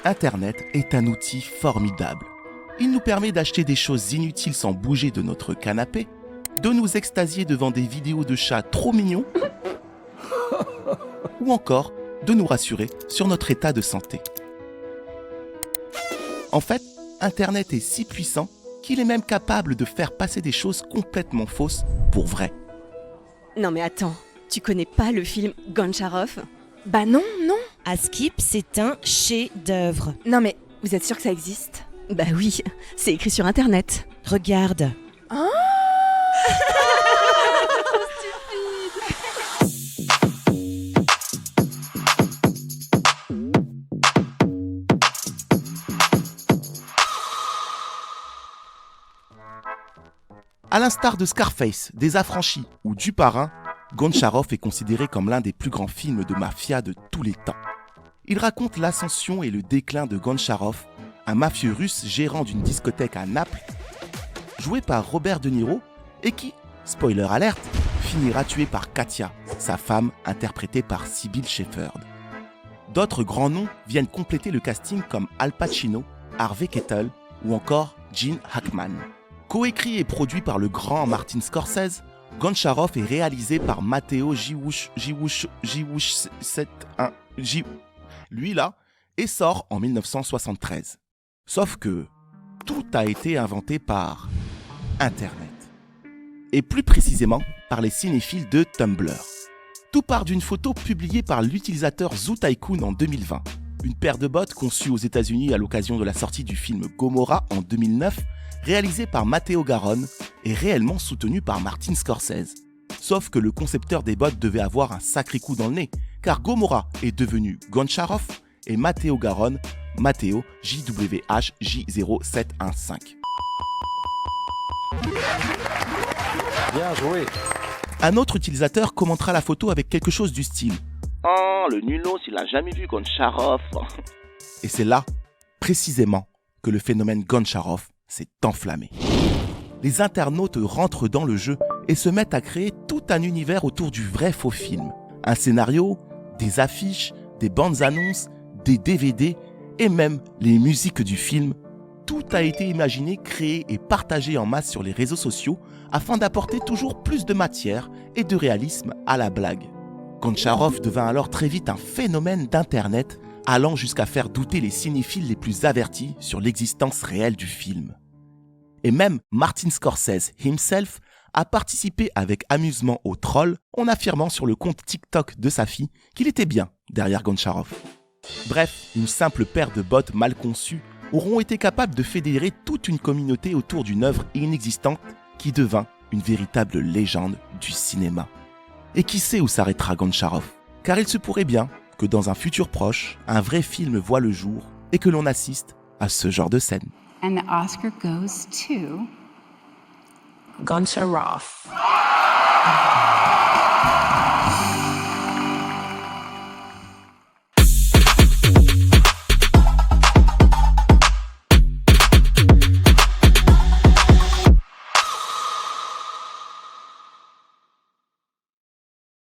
Internet est un outil formidable. Il nous permet d'acheter des choses inutiles sans bouger de notre canapé, de nous extasier devant des vidéos de chats trop mignons, ou encore de nous rassurer sur notre état de santé. En fait, Internet est si puissant qu'il est même capable de faire passer des choses complètement fausses pour vraies. Non mais attends, tu connais pas le film Goncharov ? Bah non. Askip, c'est un chef-d'œuvre. Non mais, vous êtes sûr que ça existe ? Bah oui, c'est écrit sur Internet. Regarde. Ah À l'instar de Scarface, des Affranchis ou du Parrain, Goncharov est considéré comme l'un des plus grands films de mafia de tous les temps. Il raconte l'ascension et le déclin de Goncharov, un mafieux russe gérant d'une discothèque à Naples, joué par Robert De Niro, et qui, spoiler alerte, finira tué par Katia, sa femme interprétée par Sybil Shepherd. D'autres grands noms viennent compléter le casting comme Al Pacino, Harvey Keitel ou encore Gene Hackman. Coécrit et produit par le grand Martin Scorsese, Goncharov est réalisé par Matteo lui là, et sort en 1973. Sauf que tout a été inventé par Internet. Et plus précisément par les cinéphiles de Tumblr. Tout part d'une photo publiée par l'utilisateur ZooTycoon en 2020. Une paire de bottes conçue aux États-Unis à l'occasion de la sortie du film Gomorrah en 2009, réalisé par Matteo Garonne et réellement soutenu par Martin Scorsese. Sauf que le concepteur des bottes devait avoir un sacré coup dans le nez, car Gomorrah est devenu Goncharov et Matteo Garonne, Matteo JWHJ0715. Bien joué. Un autre utilisateur commentera la photo avec quelque chose du style « Oh, le nulos, il a jamais vu Goncharov !» Et c'est là, précisément, que le phénomène Goncharov s'est enflammé. Les internautes rentrent dans le jeu et se mettent à créer tout un univers autour du vrai faux film. Un scénario, des affiches, des bandes annonces, des DVD et même les musiques du film. Tout a été imaginé, créé et partagé en masse sur les réseaux sociaux afin d'apporter toujours plus de matière et de réalisme à la blague. Goncharov devint alors très vite un phénomène d'Internet, allant jusqu'à faire douter les cinéphiles les plus avertis sur l'existence réelle du film. Et même Martin Scorsese himself a participé avec amusement au troll en affirmant sur le compte TikTok de sa fille qu'il était bien derrière Goncharov. Bref, une simple paire de bottes mal conçues auront été capables de fédérer toute une communauté autour d'une œuvre inexistante qui devint une véritable légende du cinéma. Et qui sait où s'arrêtera Goncharov ? Car il se pourrait bien que dans un futur proche, un vrai film voit le jour et que l'on assiste à ce genre de scène. And the Oscar goes to Goncharov.